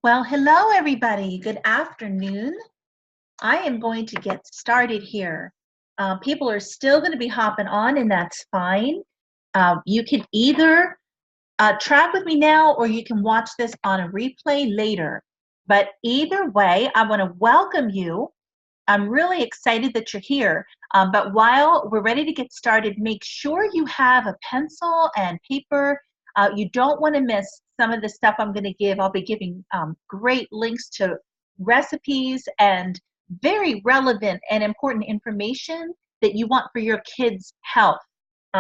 Well, hello, everybody. Good afternoon. I am going to get started here. People are still going to be hopping on, and that's fine. You can either track with me now, or you can watch this on a replay later. But either way, I want to welcome you. I'm really excited that you're here. But while we're ready to get started, make sure you have a pencil and paper. You don't want to miss some of the stuff I'm going to give. I'll be giving great links to recipes and very relevant and important information that you want for your kids' health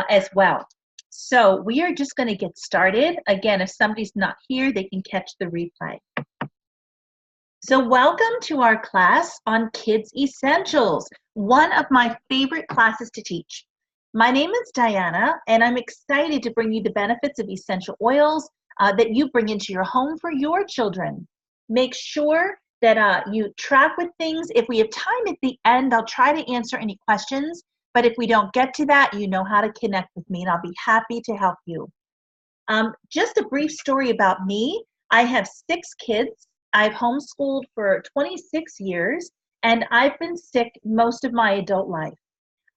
as well. So we are just going to get started. Again, if somebody's not here, they can catch the replay. So welcome to our class on Kids Essentials, one of my favorite classes to teach. My name is Diana, and I'm excited to bring you the benefits of essential oils that you bring into your home for your children. Make sure that you track with things. If we have time at the end, I'll try to answer any questions, but if we don't get to that, you know how to connect with me, and I'll be happy to help you. Just a brief story about me. I have 6 kids. I've homeschooled for 26 years, and I've been sick most of my adult life.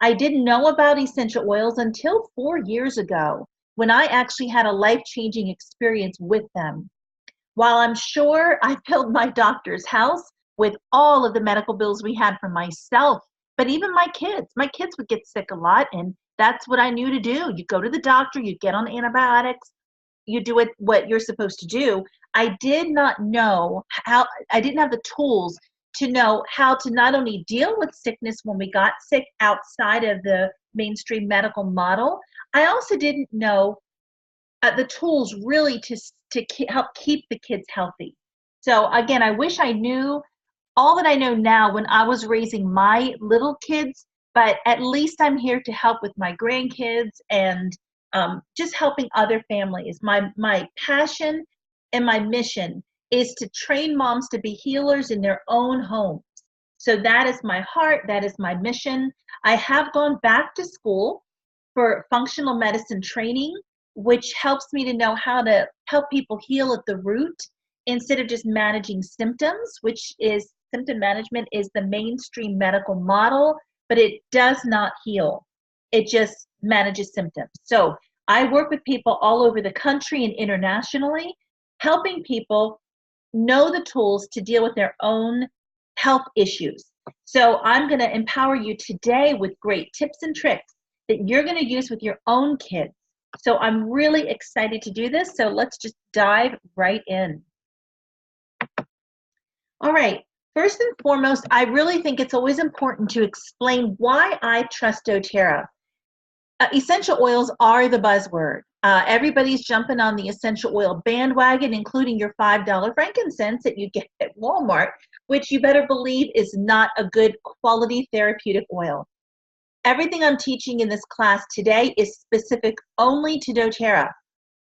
I didn't know about essential oils until 4 years ago, when I actually had a life-changing experience with them. While I'm sure I filled my doctor's house with all of the medical bills we had for myself, but even my kids would get sick a lot, and that's what I knew to do. You go to the doctor, you get on antibiotics, you do what you're supposed to do. I did not know I didn't have the tools to know how to not only deal with sickness when we got sick outside of the mainstream medical model, I also didn't know the tools really to help keep the kids healthy. So again, I wish I knew all that I know now when I was raising my little kids, but at least I'm here to help with my grandkids and just helping other families. My passion and my mission is to train moms to be healers in their own homes. So that is my heart, that is my mission. I have gone back to school for functional medicine training, which helps me to know how to help people heal at the root instead of just managing symptoms, which is symptom management is the mainstream medical model, but it does not heal. It just manages symptoms. So I work with people all over the country and internationally, helping people know the tools to deal with their own health issues. So I'm going to empower you today with great tips and tricks that you're going to use with your own kids. So I'm really excited to do this. So let's just dive right in. All right. First and foremost, I really think it's always important to explain why I trust doTERRA. Essential oils are the buzzword. Everybody's jumping on the essential oil bandwagon, including your $5 frankincense that you get at Walmart, which you better believe is not a good quality therapeutic oil. Everything I'm teaching in this class today is specific only to doTERRA.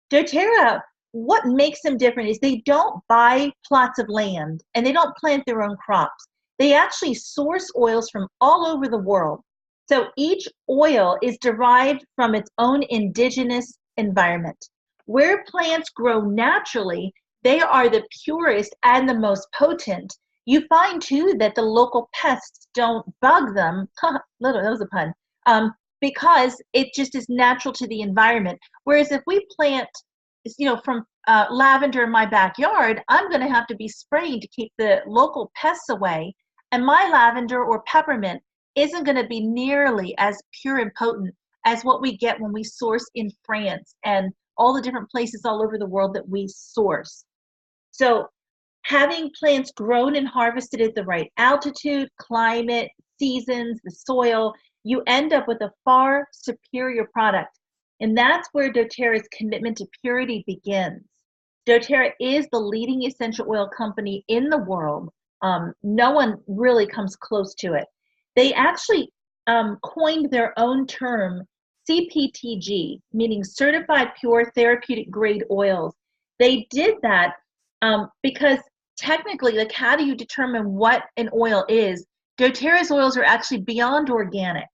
doTERRA, what makes them different is they don't buy plots of land and they don't plant their own crops. They actually source oils from all over the world. So each oil is derived from its own indigenous environment. Where plants grow naturally, they are the purest and the most potent. You find too that the local pests don't bug them. That was a pun. Because it just is natural to the environment. Whereas if we plant, from lavender in my backyard, I'm going to have to be spraying to keep the local pests away. And my lavender or peppermint isn't going to be nearly as pure and potent as what we get when we source in France and all the different places all over the world that we source. So having plants grown and harvested at the right altitude, climate, seasons, the soil, you end up with a far superior product. And that's where doTERRA's commitment to purity begins. doTERRA is the leading essential oil company in the world. No one really comes close to it. They actually coined their own term, CPTG, meaning Certified Pure Therapeutic Grade Oils. They did that because technically, like, how do you determine what an oil is? doTERRA's oils are actually beyond organic.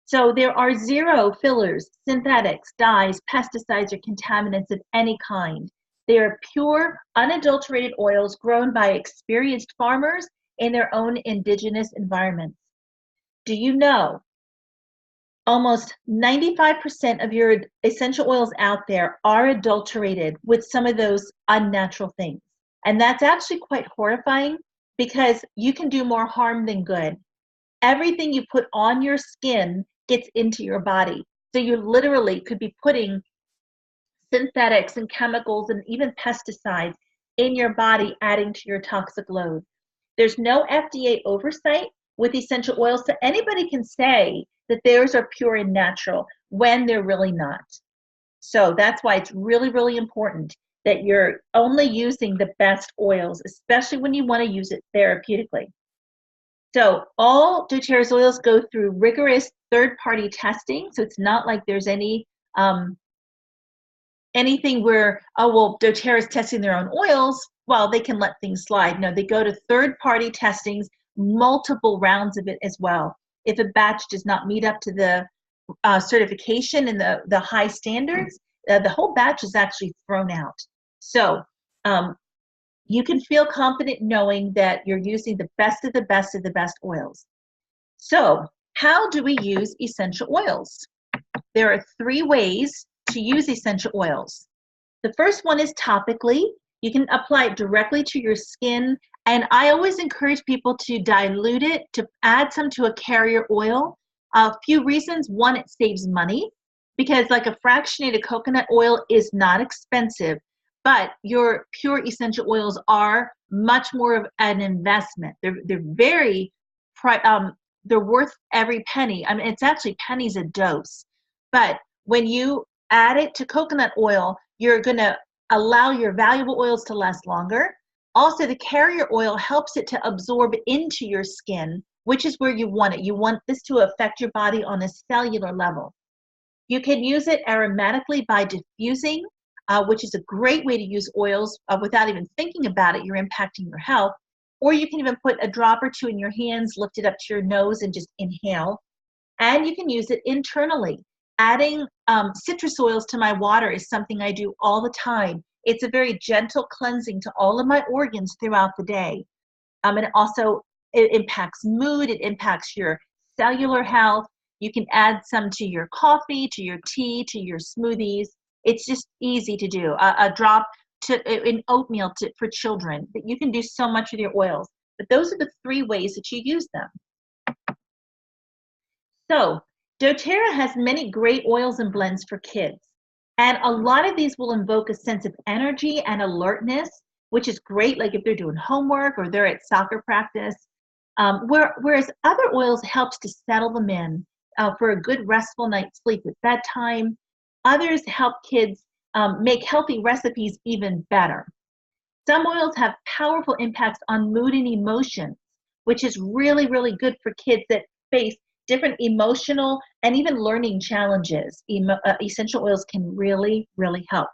So there are 0 fillers, synthetics, dyes, pesticides, or contaminants of any kind. They are pure, unadulterated oils grown by experienced farmers in their own indigenous environments. Do you know almost 95% of your essential oils out there are adulterated with some of those unnatural things? And that's actually quite horrifying because you can do more harm than good. Everything you put on your skin gets into your body. So you literally could be putting synthetics and chemicals and even pesticides in your body, adding to your toxic load. There's no FDA oversight with essential oils, so anybody can say that theirs are pure and natural when they're really not. So that's why it's really, really important that you're only using the best oils, especially when you want to use it therapeutically. So all doTERRA's oils go through rigorous third-party testing, so it's not like there's anything where, oh, well, doTERRA is testing their own oils, well, they can let things slide. No, they go to third-party testings, multiple rounds of it as well. If a batch does not meet up to the certification and the high standards, the whole batch is actually thrown out. So you can feel confident knowing that you're using the best of the best of the best oils. So how do we use essential oils? There are 3 ways to use essential oils. The first one is topically. You can apply it directly to your skin, and I always encourage people to dilute it, to add some to a carrier oil. A few reasons. One, it saves money because like a fractionated coconut oil is not expensive, but your pure essential oils are much more of an investment. They're very, they're worth every penny. I mean, it's actually pennies a dose. But when you add it to coconut oil, you're going to allow your valuable oils to last longer. Also, the carrier oil helps it to absorb into your skin, which is where you want it. You want this to affect your body on a cellular level. You can use it aromatically by diffusing, which is a great way to use oils without even thinking about it. You're impacting your health. Or you can even put a drop or 2 in your hands, lift it up to your nose, and just inhale. And you can use it internally. Adding citrus oils to my water is something I do all the time. It's a very gentle cleansing to all of my organs throughout the day. And it impacts mood, it impacts your cellular health. You can add some to your coffee, to your tea, to your smoothies. It's just easy to do. A drop in oatmeal for children. But you can do so much with your oils. But those are the 3 ways that you use them. So doTERRA has many great oils and blends for kids. And a lot of these will invoke a sense of energy and alertness, which is great, like if they're doing homework or they're at soccer practice. Whereas other oils helps to settle them in for a good restful night's sleep at bedtime. Others help kids make healthy recipes even better. Some oils have powerful impacts on mood and emotions, which is really, really good for kids that face different emotional and even learning challenges. Essential oils can really, really help.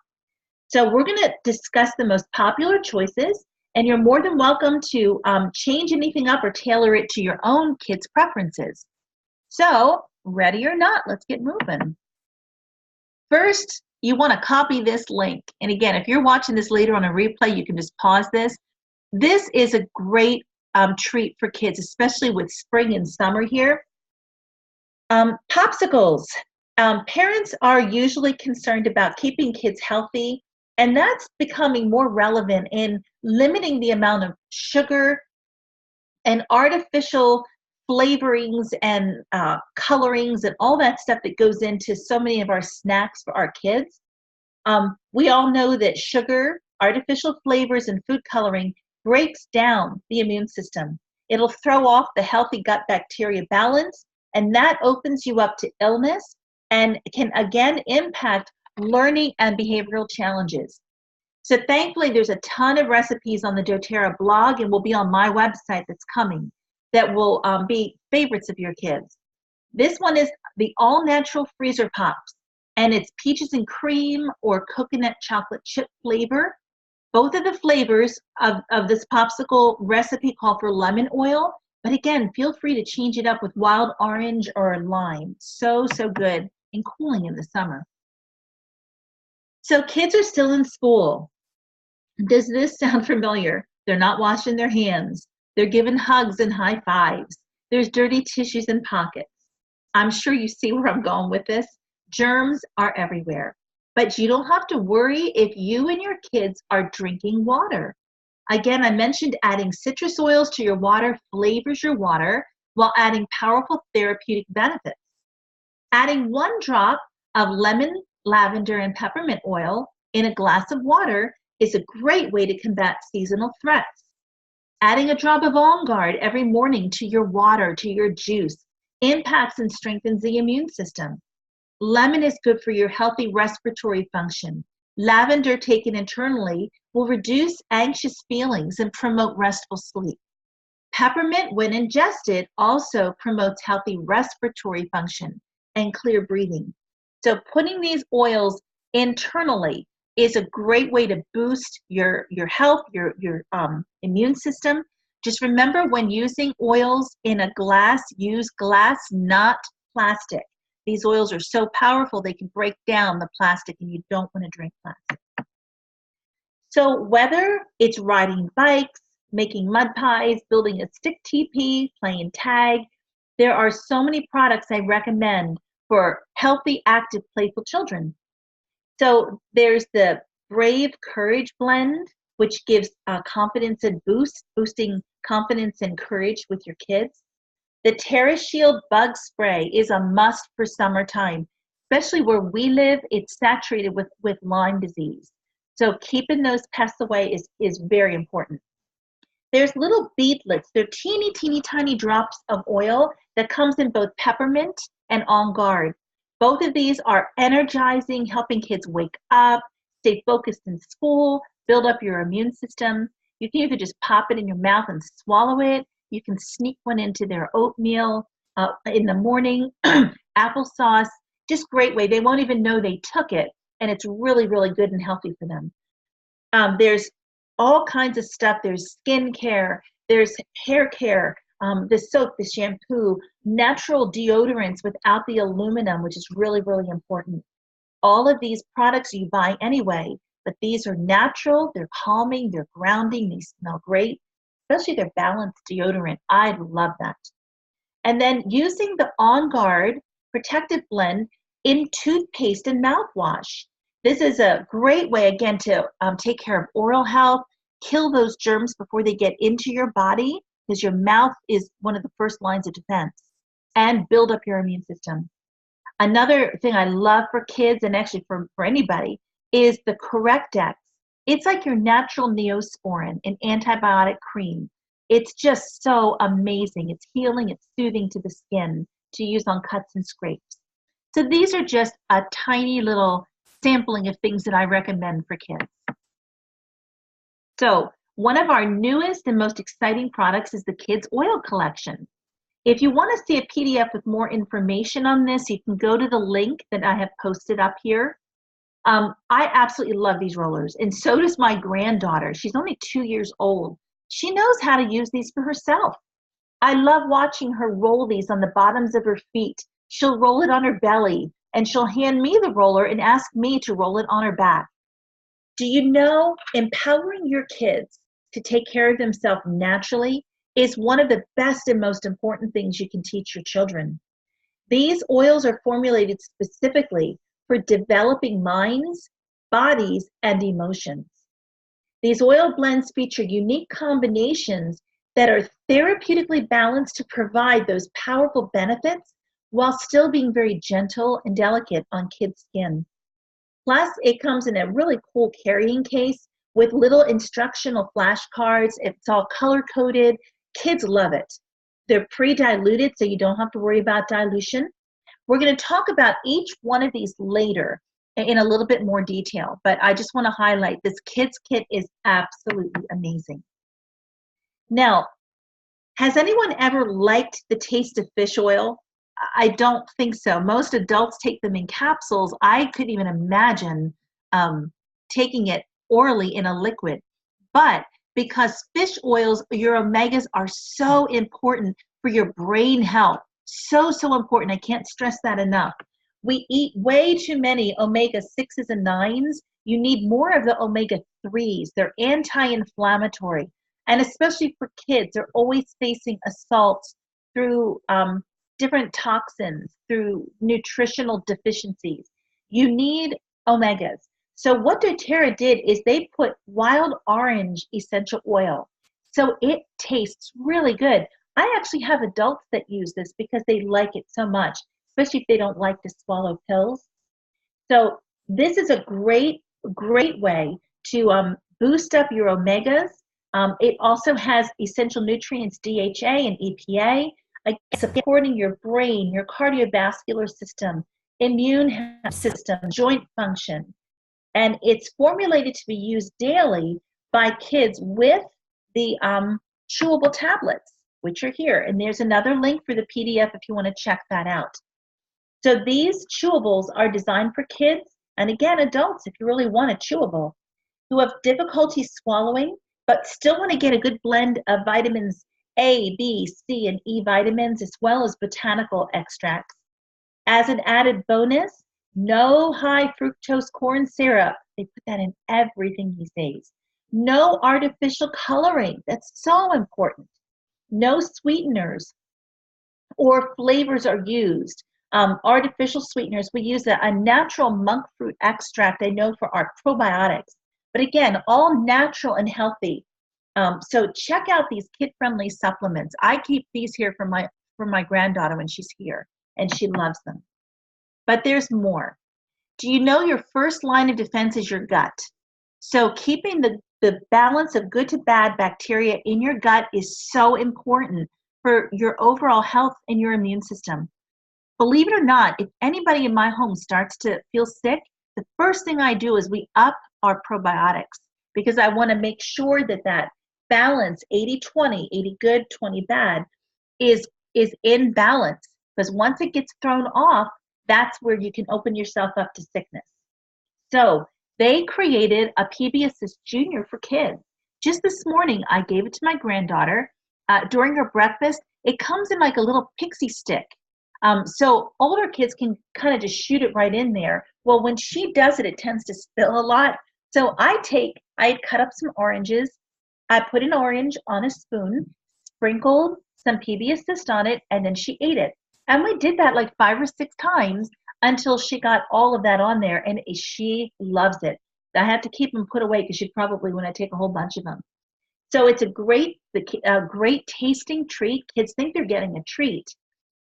So we're going to discuss the most popular choices, and you're more than welcome to change anything up or tailor it to your own kids' preferences. So ready or not, let's get moving. First, you want to copy this link. And again, if you're watching this later on a replay, you can just pause this. This is a great treat for kids, especially with spring and summer here. Popsicles. Parents are usually concerned about keeping kids healthy, and that's becoming more relevant in limiting the amount of sugar and artificial flavorings and colorings and all that stuff that goes into so many of our snacks for our kids. We all know that sugar, artificial flavors, and food coloring breaks down the immune system. It'll throw off the healthy gut bacteria balance, and that opens you up to illness and can again impact learning and behavioral challenges. So thankfully, there's a ton of recipes on the doTERRA blog and will be on my website that's coming that will be favorites of your kids. This one is the all-natural freezer pops, and it's peaches and cream or coconut chocolate chip flavor. Both of the flavors of this popsicle recipe call for lemon oil, but again, feel free to change it up with wild orange or lime. So, so good and cooling in the summer. So kids are still in school. Does this sound familiar? They're not washing their hands. They're giving hugs and high fives. There's dirty tissues in pockets. I'm sure you see where I'm going with this. Germs are everywhere. But you don't have to worry if you and your kids are drinking water. Again, I mentioned adding citrus oils to your water flavors your water while adding powerful therapeutic benefits. Adding 1 drop of lemon, lavender, and peppermint oil in a glass of water is a great way to combat seasonal threats. Adding a drop of On Guard every morning to your water, to your juice, impacts and strengthens the immune system. Lemon is good for your healthy respiratory function. Lavender taken internally will reduce anxious feelings and promote restful sleep. Peppermint, when ingested, also promotes healthy respiratory function and clear breathing. So putting these oils internally is a great way to boost your health, your immune system. Just remember, when using oils in a glass, use glass, not plastic. These oils are so powerful they can break down the plastic, and you don't want to drink plastic. So whether it's riding bikes, making mud pies, building a stick teepee, playing tag, there are so many products I recommend for healthy, active, playful children. So there's the Brave Courage blend, which gives confidence and boosting confidence and courage with your kids. The TerraShield bug spray is a must for summertime, especially where we live. It's saturated with Lyme disease. So keeping those pests away is very important. There's little beadlets. They're teeny, teeny, tiny drops of oil that comes in both peppermint and On Guard. Both of these are energizing, helping kids wake up, stay focused in school, build up your immune system. You can either just pop it in your mouth and swallow it. You can sneak one into their oatmeal in the morning, applesauce, just great way. They won't even know they took it, and it's really, really good and healthy for them. There's all kinds of stuff. There's skin care, there's hair care, the soap, the shampoo, natural deodorants without the aluminum, which is really, really important. All of these products you buy anyway, but these are natural, they're calming, they're grounding, they smell great, especially their balanced deodorant. I love that. And then using the On Guard protective blend in toothpaste and mouthwash. This is a great way, again, to take care of oral health, kill those germs before they get into your body, because your mouth is one of the first lines of defense, and build up your immune system. Another thing I love for kids, and actually for anybody, is the Correct-X. It's like your natural Neosporin, an antibiotic cream. It's just so amazing. It's healing, it's soothing to the skin to use on cuts and scrapes. So these are just a tiny little sampling of things that I recommend for kids. So one of our newest and most exciting products is the Kids Oil Collection. If you want to see a PDF with more information on this, you can go to the link that I have posted up here. I absolutely love these rollers, and so does my granddaughter. She's only 2 years old. She knows how to use these for herself. I love watching her roll these on the bottoms of her feet. She'll roll it on her belly, and she'll hand me the roller and ask me to roll it on her back. Do you know, empowering your kids to take care of themselves naturally is one of the best and most important things you can teach your children. These oils are formulated specifically for developing minds, bodies, and emotions. These oil blends feature unique combinations that are therapeutically balanced to provide those powerful benefits while still being very gentle and delicate on kids' skin. Plus, it comes in a really cool carrying case with little instructional flashcards. It's all color-coded. Kids love it. They're pre-diluted, so you don't have to worry about dilution. We're going to talk about each one of these later in a little bit more detail, but I just want to highlight this kids kit is absolutely amazing. Now, has anyone ever liked the taste of fish oil? I don't think so. Most adults take them in capsules. I couldn't even imagine taking it orally in a liquid. But because fish oils, your omegas, are so important for your brain health, so important. I can't stress that enough. We eat way too many omega-6s and 9s. You need more of the omega-3s. They're anti-inflammatory. And especially for kids, they're always facing assaults through different toxins, through nutritional deficiencies. You need omegas. So what doTERRA did is they put wild orange essential oil. So it tastes really good. I actually have adults that use this because they like it so much, especially if they don't like to swallow pills. So this is a great way to boost up your omegas. It also has essential nutrients, DHA and EPA, supporting your brain, your cardiovascular system, immune system, joint function. And it's formulated to be used daily by kids with the chewable tablets, which are here. And there's another link for the PDF if you want to check that out. So these chewables are designed for kids, and again, adults, if you really want a chewable, who have difficulty swallowing, but still want to get a good blend of vitamins A, B, C, and E vitamins, as well as botanical extracts. As an added bonus, no high fructose corn syrup. They put that in everything these days. No artificial coloring. That's so important. No sweeteners or flavors are used. Artificial sweeteners, we use a natural monk fruit extract, I know, for our probiotics. But again, all natural and healthy. So check out these kid-friendly supplements. I keep these here for my granddaughter when she's here, and she loves them. But there's more. Do you know your first line of defense is your gut? So keeping the balance of good to bad bacteria in your gut is so important for your overall health and your immune system. Believe it or not, if anybody in my home starts to feel sick, the first thing I do is we up our probiotics, because I want to make sure that that balance, 80-20, 80 good, 20 bad, is in balance. Because once it gets thrown off, that's where you can open yourself up to sickness. So they created a PB Assist Junior for kids. Just this morning, I gave it to my granddaughter during her breakfast. It comes in like a little pixie stick. So older kids can kind of just shoot it right in there. Well, when she does it, it tends to spill a lot. So I cut up some oranges. I put an orange on a spoon, sprinkled some PB Assist on it, and then she ate it. And we did that like 5 or 6 times until she got all of that on there, and she loves it. I have to keep them put away because she'd probably want to take a whole bunch of them. So it's a great tasting treat. Kids think they're getting a treat,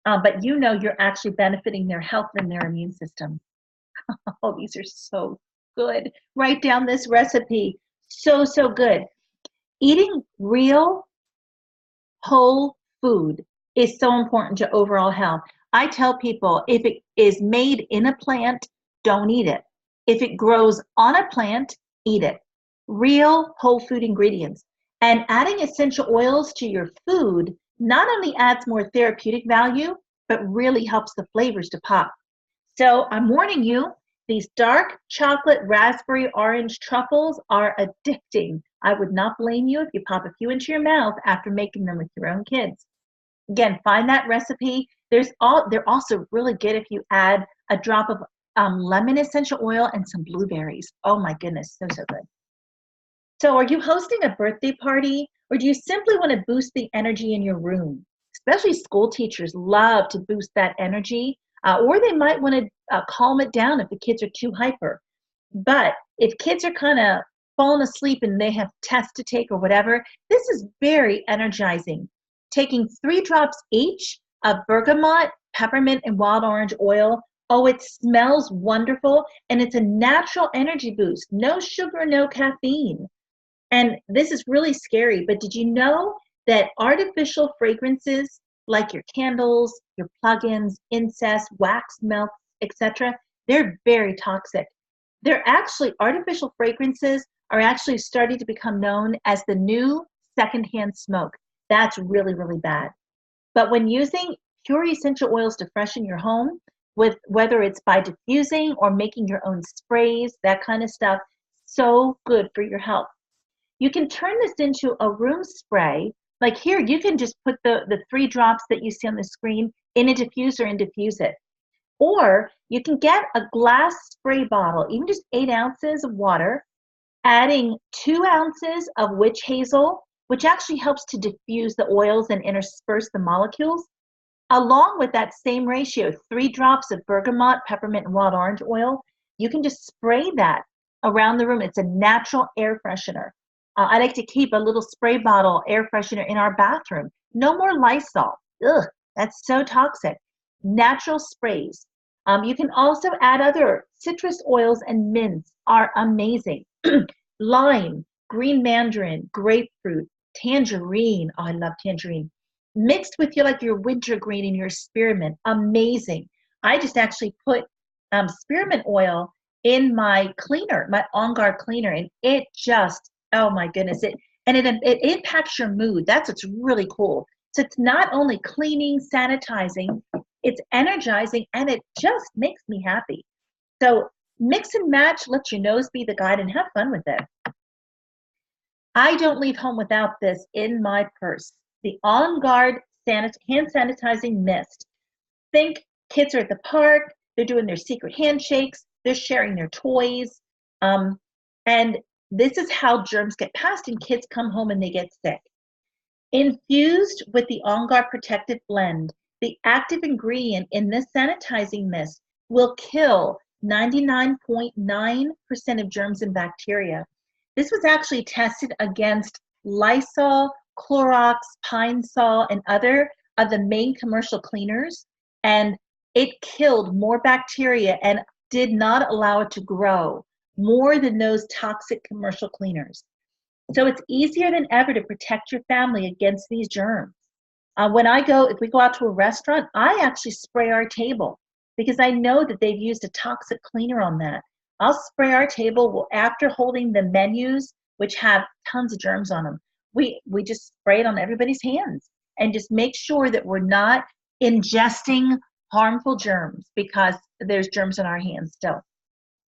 but you know you're actually benefiting their health and their immune system. Oh, these are so good. Write down this recipe. So, so good. Eating real whole food is so important to overall health. I tell people, if it is made in a plant, don't eat it. If it grows on a plant, eat it. Real whole food ingredients. And adding essential oils to your food not only adds more therapeutic value, but really helps the flavors to pop. So I'm warning you, these dark chocolate raspberry orange truffles are addicting. I would not blame you if you pop a few into your mouth after making them with your own kids. Again, find that recipe. They're also really good if you add a drop of lemon essential oil and some blueberries. Oh my goodness, so, so good. So are you hosting a birthday party, or do you simply want to boost the energy in your room? Especially school teachers love to boost that energy, or they might want to calm it down if the kids are too hyper. But if kids are kind of falling asleep and they have tests to take or whatever, this is very energizing. Taking 3 drops each of bergamot, peppermint, and wild orange oil. Oh, it smells wonderful, and it's a natural energy boost. No sugar, no caffeine. And this is really scary, but did you know that artificial fragrances like your candles, your plugins, incense, wax melts, etc., they're very toxic. Artificial fragrances are actually starting to become known as the new secondhand smoke. That's really, really bad. But when using pure essential oils to freshen your home, whether it's by diffusing or making your own sprays, that kind of stuff, so good for your health. You can turn this into a room spray. Like here, you can just put the 3 drops that you see on the screen in a diffuser and diffuse it. Or you can get a glass spray bottle, even just 8 ounces of water, adding 2 ounces of witch hazel, which actually helps to diffuse the oils and intersperse the molecules, along with that same ratio, 3 drops of bergamot, peppermint, and wild orange oil. You can just spray that around the room. It's a natural air freshener. I like to keep a little spray bottle air freshener in our bathroom. No more Lysol. Ugh, that's so toxic. Natural sprays. You can also add other citrus oils, and mints are amazing. Lime, green mandarin, grapefruit, tangerine. Oh, I love tangerine. Mixed with your wintergreen and your spearmint. Amazing. I just actually put spearmint oil in my cleaner, my On Guard cleaner, and it just, oh my goodness, it impacts your mood. That's what's really cool. So it's not only cleaning, sanitizing, it's energizing, and it just makes me happy. So mix and match, let your nose be the guide, and have fun with it. I don't leave home without this in my purse. The On Guard hand sanitizing mist. Think kids are at the park, they're doing their secret handshakes, they're sharing their toys, and this is how germs get passed, and kids come home and they get sick. Infused with the On Guard Protective Blend, the active ingredient in this sanitizing mist will kill 99.9% of germs and bacteria. This was actually tested against Lysol, Clorox, Pine Sol, and other of the main commercial cleaners, and it killed more bacteria and did not allow it to grow more than those toxic commercial cleaners. So it's easier than ever to protect your family against these germs. If we go out to a restaurant, I actually spray our table because I know that they've used a toxic cleaner on that. I'll spray our table after holding the menus, which have tons of germs on them. We just spray it on everybody's hands and just make sure that we're not ingesting harmful germs because there's germs in our hands still.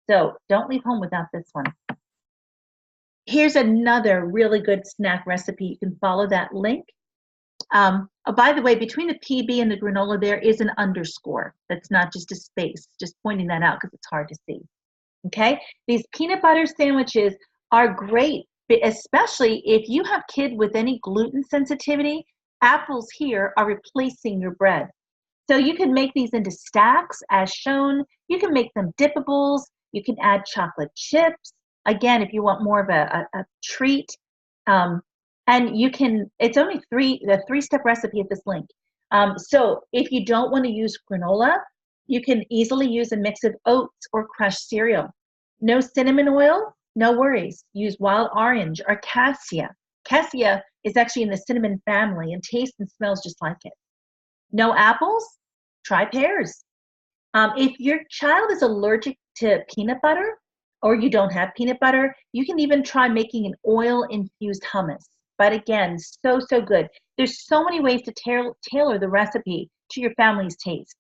So don't leave home without this one. Here's another really good snack recipe. You can follow that link. By the way, between the PB and the granola, there is an underscore. That's not just a space. Just pointing that out because it's hard to see. Okay? These peanut butter sandwiches are great, especially if you have kid with any gluten sensitivity. Apples here are replacing your bread. So you can make these into stacks as shown. You can make them dippables. You can add chocolate chips. Again, if you want more of a treat. And you can, it's only the 3-step recipe at this link. So if you don't want to use granola, you can easily use a mix of oats or crushed cereal. No cinnamon oil, no worries. Use wild orange or cassia. Cassia is actually in the cinnamon family and tastes and smells just like it. No apples, try pears. If your child is allergic to peanut butter or you don't have peanut butter, you can even try making an oil-infused hummus. But again, so good. There's so many ways to tailor the recipe to your family's taste.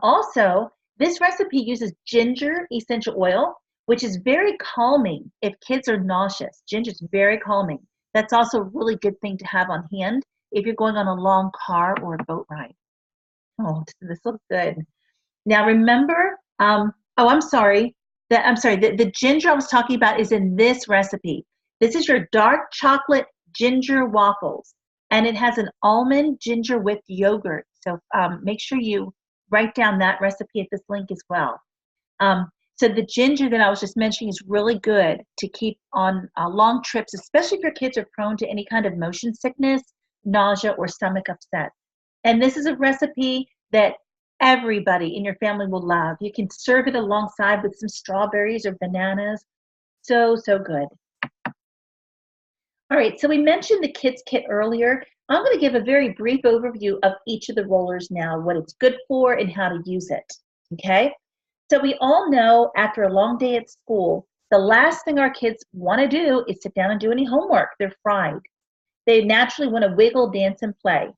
Also, this recipe uses ginger essential oil, which is very calming if kids are nauseous. Ginger is very calming. That's also a really good thing to have on hand if you're going on a long car or a boat ride. Oh, this looks good. Now remember, the ginger I was talking about is in this recipe. This is your dark chocolate ginger waffles, and it has an almond ginger with yogurt. So make sure you write down that recipe at this link as well. So the ginger that I was just mentioning is really good to keep on long trips, especially if your kids are prone to any kind of motion sickness, nausea, or stomach upset. And this is a recipe that everybody in your family will love. You can serve it alongside with some strawberries or bananas. So good. All right, so we mentioned the kids kit earlier. I'm going to give a very brief overview of each of the rollers now, what it's good for and how to use it, okay? So we all know after a long day at school, the last thing our kids want to do is sit down and do any homework. They're fried. They naturally want to wiggle, dance, and play.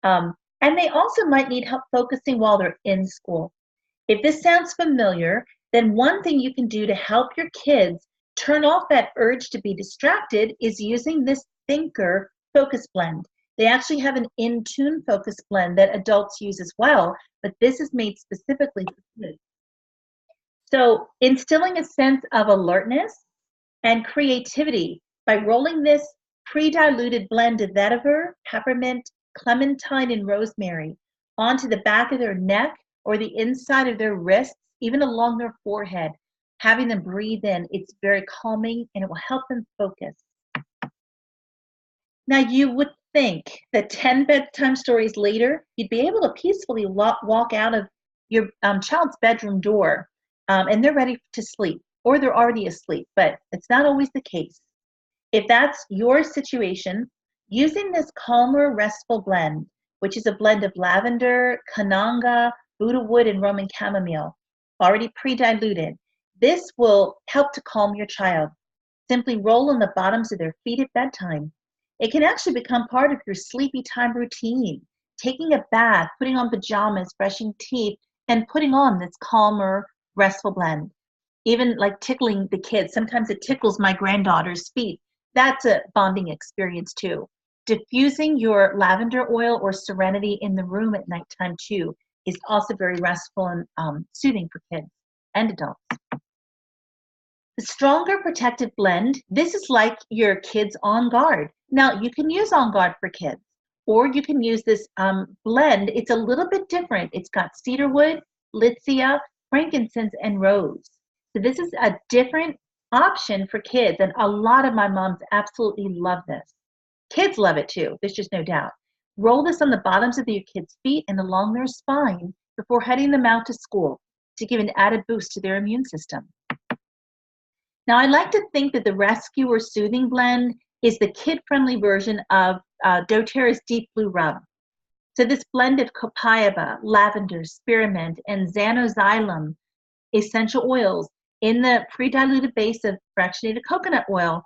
And they also might need help focusing while they're in school. If this sounds familiar, then one thing you can do to help your kids turn off that urge to be distracted is using this Thinker Focus Blend. They actually have an in-tune focus blend that adults use as well, but this is made specifically for kids. So instilling a sense of alertness and creativity by rolling this pre-diluted blend of vetiver, peppermint, clementine, and rosemary onto the back of their neck or the inside of their wrists, even along their forehead, having them breathe in. It's very calming and it will help them focus. Now, you would think that 10 bedtime stories later, you'd be able to peacefully walk out of your child's bedroom door and they're ready to sleep, or they're already asleep, but it's not always the case. If that's your situation, using this calmer, restful blend, which is a blend of lavender, kananga, Buddha wood, and Roman chamomile, already pre-diluted, this will help to calm your child. Simply roll on the bottoms of their feet at bedtime. It can actually become part of your sleepy time routine. Taking a bath, putting on pajamas, brushing teeth, and putting on this calmer, restful blend. Even like tickling the kids. Sometimes it tickles my granddaughter's feet. That's a bonding experience too. Diffusing your lavender oil or serenity in the room at nighttime too is also very restful and soothing for kids and adults. The stronger protective blend, this is like your kids On Guard. Now, you can use On Guard for kids, or you can use this blend. It's a little bit different. It's got cedarwood, lycia, frankincense, and rose. So this is a different option for kids, and a lot of my moms absolutely love this. Kids love it too, there's just no doubt. Roll this on the bottoms of your kids' feet and along their spine before heading them out to school to give an added boost to their immune system. Now, I like to think that the Rescue or Soothing blend is the kid-friendly version of doTERRA's Deep Blue Rub. So this blend of copaiba, lavender, spearmint, and xanoxylum essential oils in the pre-diluted base of fractionated coconut oil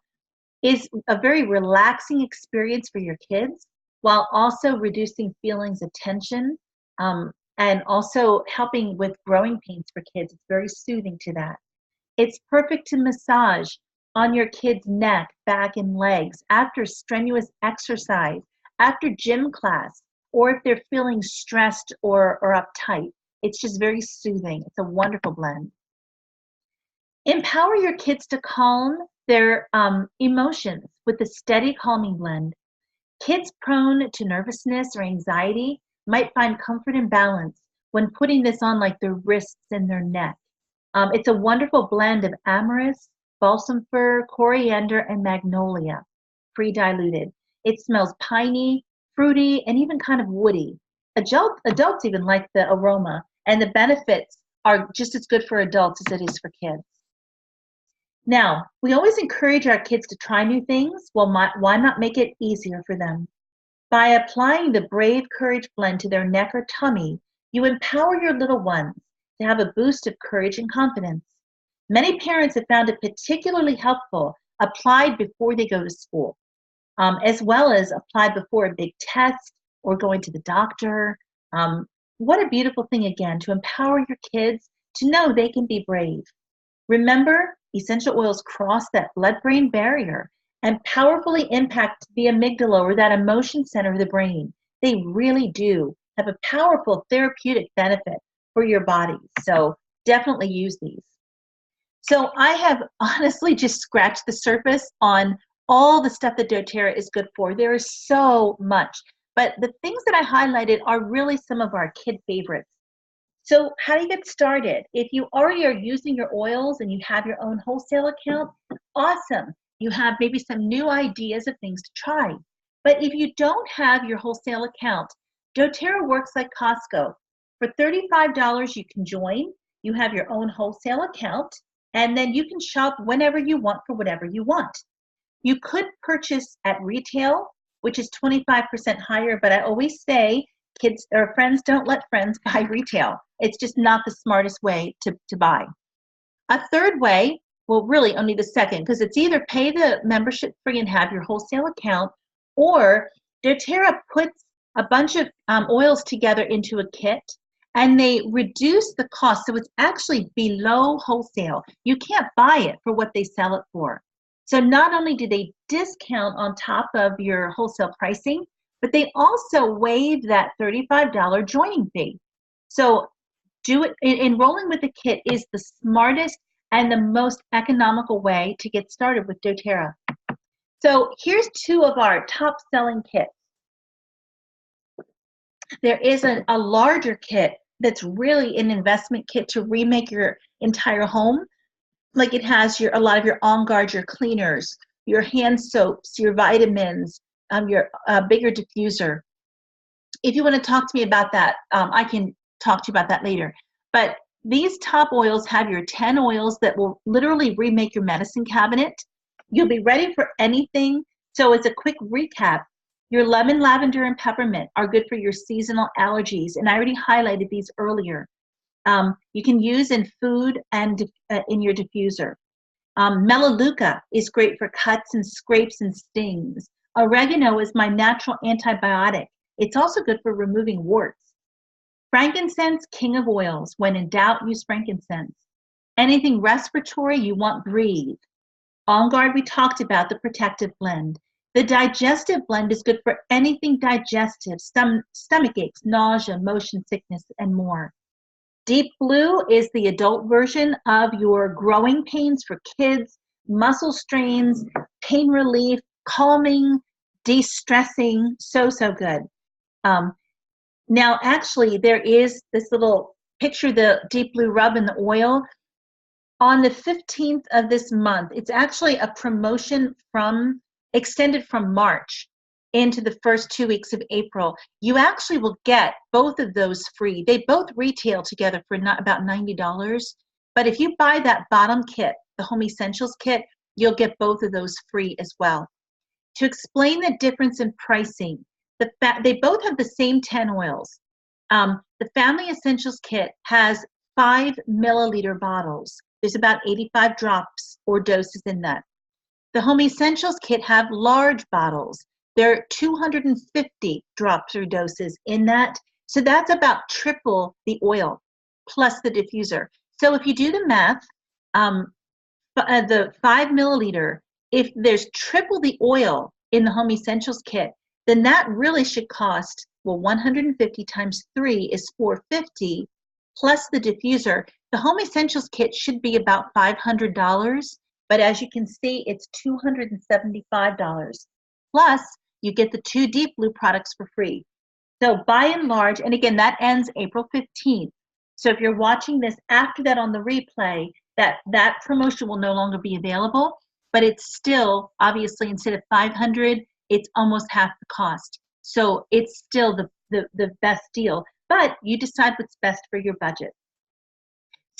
is a very relaxing experience for your kids, while also reducing feelings of tension and also helping with growing pains for kids. It's very soothing to that. It's perfect to massage on your kid's neck, back, and legs after strenuous exercise, after gym class, or if they're feeling stressed or uptight. It's just very soothing. It's a wonderful blend. Empower your kids to calm their emotions with a steady calming blend. Kids prone to nervousness or anxiety might find comfort and balance when putting this on like their wrists and their neck. It's a wonderful blend of amyris, balsam fir, coriander, and magnolia, pre-diluted. It smells piney, fruity, and even kind of woody. Adults even like the aroma, and the benefits are just as good for adults as it is for kids. Now, we always encourage our kids to try new things. Well, why not make it easier for them? By applying the Brave Courage blend to their neck or tummy, you empower your little ones to have a boost of courage and confidence. Many parents have found it particularly helpful applied before they go to school, as well as applied before a big test or going to the doctor. What a beautiful thing, again, to empower your kids to know they can be brave. Remember, essential oils cross that blood-brain barrier and powerfully impact the amygdala, or that emotion center of the brain. They really do have a powerful therapeutic benefit for your body. So definitely use these. So I have honestly just scratched the surface on all the stuff that doTERRA is good for. There is so much, but the things that I highlighted are really some of our kid favorites. So how do you get started? If you already are using your oils and you have your own wholesale account, awesome. You have maybe some new ideas of things to try. But if you don't have your wholesale account, doTERRA works like Costco. For $35, you can join. You have your own wholesale account, and then you can shop whenever you want for whatever you want. You could purchase at retail, which is 25% higher, but I always say kids or friends don't let friends buy retail. It's just not the smartest way to buy. A third way, well, really only the second, because it's either pay the membership fee and have your wholesale account, or doTERRA puts a bunch of oils together into a kit, and they reduce the cost, so it's actually below wholesale. You can't buy it for what they sell it for. So not only do they discount on top of your wholesale pricing, but they also waive that $35 joining fee. So enrolling with the kit is the smartest and the most economical way to get started with doTERRA. So here's two of our top selling kits. There is a larger kit that's really an investment kit to remake your entire home. Like it has a lot of your On Guard, your cleaners, your hand soaps, your vitamins, your bigger diffuser. If you want to talk to me about that, I can talk to you about that later. But these top oils have your 10 oils that will literally remake your medicine cabinet. You'll be ready for anything. So as a quick recap, your lemon, lavender, and peppermint are good for your seasonal allergies. And I already highlighted these earlier. You can use in food and in your diffuser. Melaleuca is great for cuts and scrapes and stings. Oregano is my natural antibiotic. It's also good for removing warts. Frankincense, king of oils. When in doubt, use frankincense. Anything respiratory, you want Breathe. On Guard, we talked about the protective blend. The digestive blend is good for anything digestive, stomach aches, nausea, motion sickness, and more. Deep Blue is the adult version of your growing pains for kids, muscle strains, pain relief, calming, de-stressing, so good. Now, actually, there is this little picture, the Deep Blue rub and the oil. On the 15th of this month, it's actually a promotion extended from March into the first 2 weeks of April. You actually will get both of those free. They both retail together for about $90. But if you buy that bottom kit, the Home Essentials kit, you'll get both of those free as well. To explain the difference in pricing, they both have the same 10 oils. The Family Essentials kit has 5 milliliter bottles. There's about 85 drops or doses in that. The Home Essentials kit have large bottles. There are 250 drops or doses in that. So that's about triple the oil plus the diffuser. So if you do the math, the 5 milliliter, if there's triple the oil in the Home Essentials kit, then that really should cost, well, 150 times 3 is 450 plus the diffuser. The Home Essentials kit should be about $500, but as you can see, it's $275. Plus, you get the 2 Deep Blue products for free. So by and large, and again, that ends April 15th. So if you're watching this after that on the replay, that promotion will no longer be available, but it's still, obviously, instead of $500, it's almost half the cost. So it's still the best deal, but you decide what's best for your budget.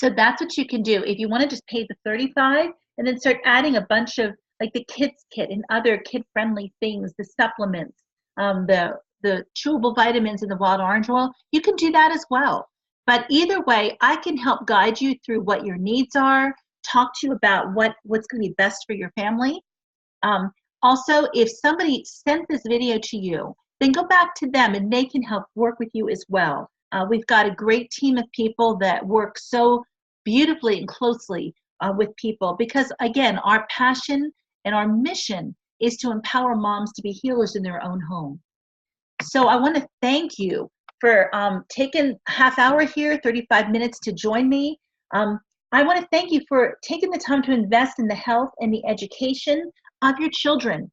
So that's what you can do. If you want to just pay the $35 and then start adding a bunch of like the kids kit and other kid-friendly things, the supplements, the chewable vitamins and the wild orange oil, you can do that as well. But either way, I can help guide you through what your needs are, talk to you about what's going to be best for your family. Also, if somebody sent this video to you, then go back to them and they can help work with you as well. We've got a great team of people that work so beautifully and closely with people because, again, our passion and our mission is to empower moms to be healers in their own home. So I want to thank you for taking a half hour here, 35 minutes to join me. I want to thank you for taking the time to invest in the health and the education of your children.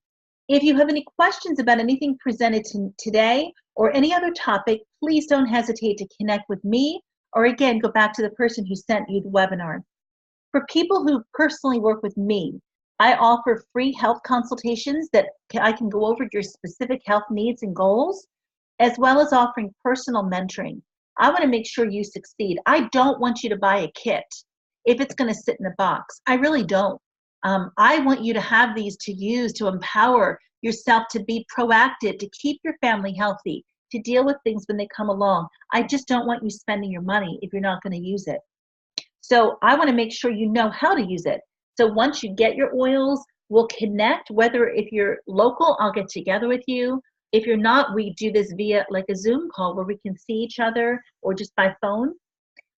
If you have any questions about anything presented today or any other topic, please don't hesitate to connect with me or again, go back to the person who sent you the webinar. For people who personally work with me, I offer free health consultations that I can go over your specific health needs and goals, as well as offering personal mentoring. I want to make sure you succeed. I don't want you to buy a kit if it's going to sit in a box. I really don't. I want you to have these to use to empower yourself to be proactive, to keep your family healthy, to deal with things when they come along. I just don't want you spending your money if you're not going to use it. So I want to make sure you know how to use it. So once you get your oils, we'll connect, whether if you're local, I'll get together with you. If you're not, we do this via like a Zoom call where we can see each other or just by phone.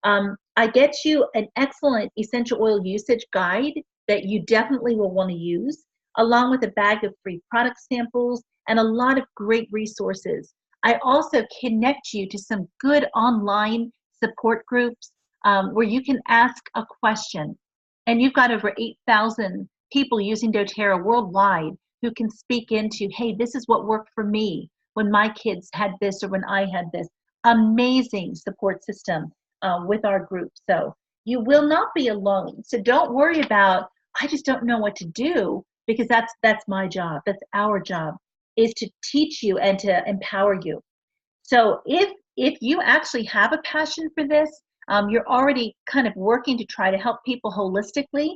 I get you an excellent essential oil usage guide that you definitely will want to use, along with a bag of free product samples and a lot of great resources. I also connect you to some good online support groups where you can ask a question. And you've got over 8,000 people using doTERRA worldwide who can speak into, hey, this is what worked for me when my kids had this or when I had this. Amazing support system with our group. So you will not be alone. So don't worry about, I just don't know what to do, because that's my job. That's our job, is to teach you and to empower you. So if you actually have a passion for this, you're already kind of working to try to help people holistically,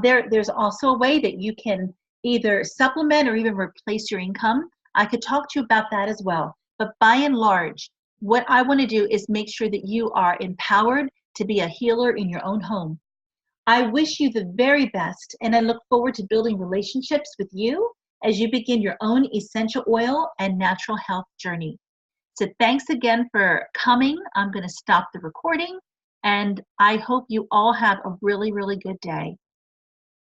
there's also a way that you can either supplement or even replace your income. I could talk to you about that as well. But by and large, what I want to do is make sure that you are empowered to be a healer in your own home. I wish you the very best, and I look forward to building relationships with you as you begin your own essential oil and natural health journey. So thanks again for coming. I'm going to stop the recording, and I hope you all have a really, really good day.